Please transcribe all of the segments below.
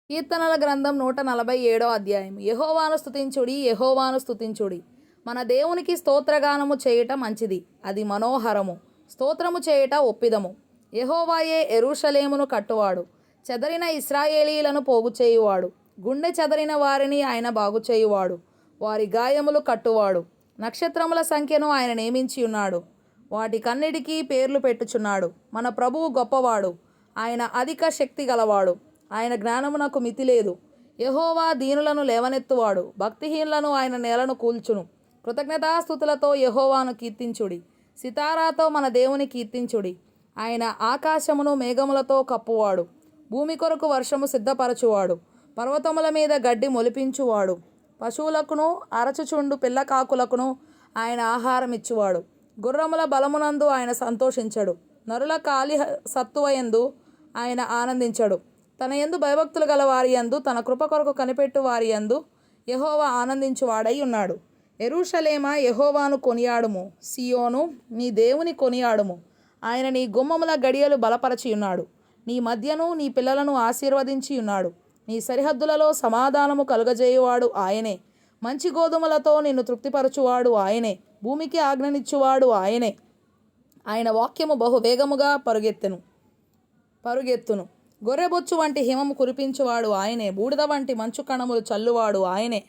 కీర్తనల గ్రంథం 147 అధ్యాయం. యెహోవాను స్తుతించుడి, యెహోవాను స్తుతించుడి. మన దేవునికి స్తోత్రగానము చేయుట మంచిది, అది మనోహరము. స్తోత్రము చేయుట ఒప్పిదము. యెహోవాయే యెరూషలేమును కట్టువాడు, చెదరిన ఇశ్రాయేలీయులను పోగుచేయువాడు. గుండె చెదరిన వారిని ఆయన బాగుచేయువాడు, వారి గాయములు కట్టువాడు. నక్షత్రముల సంఖ్యను ఆయన నియమించియున్నాడు, వాటికన్నిటికీ పేర్లు పెట్టుచున్నాడు. మన ప్రభువు గొప్పవాడు, ఆయన అధిక శక్తి గలవాడు, ఆయన జ్ఞానమునకు మితి లేదు. యెహోవా దీనులను లేవనెత్తువాడు, భక్తిహీనులను ఆయన నేలను కూల్చును. కృతజ్ఞతాస్తుతులతో యెహోవాను కీర్తించుడి, సితారాతో మన దేవుని కీర్తించుడి. ఆయన ఆకాశమును మేఘములతో కప్పువాడు, భూమి కొరకు వర్షము సిద్ధపరచువాడు, పర్వతముల మీద గడ్డి మొలిపించువాడు. పశువులకును అరచుచుండు పిల్లకాకులకును ఆయన ఆహారం ఇచ్చువాడు. గుర్రముల బలమునందు ఆయన సంతోషించడు, నరుల కాలి సత్తువయందు ఆయన ఆనందించడు. తన యందు భయభక్తులు గల వారి యందు, తన కృప కొరకు కనిపెట్టు వారి యందు యెహోవా ఆనందించువాడై ఉన్నాడు. యెరూషలేమా, యెహోవాను కొనియాడుము. సీయోను, నీ దేవుని కొనియాడుము. ఆయన నీ గుమ్మముల గడియలు బలపరచియున్నాడు, నీ మధ్యను నీ పిల్లలను ఆశీర్వదించియున్నాడు. నీ సరిహద్దులలో సమాధానము కలుగజేయువాడు ఆయనే. మంచి గోధుమలతో నిన్ను తృప్తిపరచువాడు ఆయనే. భూమికి ఆజ్ఞనిచ్చువాడు ఆయనే. ఆయన వాక్యము బహు వేగముగా పరుగెత్తును. గొర్రెబొచ్చు వంటి హిమము కురిపించువాడు ఆయనే. బూడిద వంటి మంచు కణములు చల్లువాడు ఆయనే.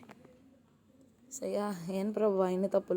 సయ్యా ఏం ప్రభు ఇన్ని తప్పులు.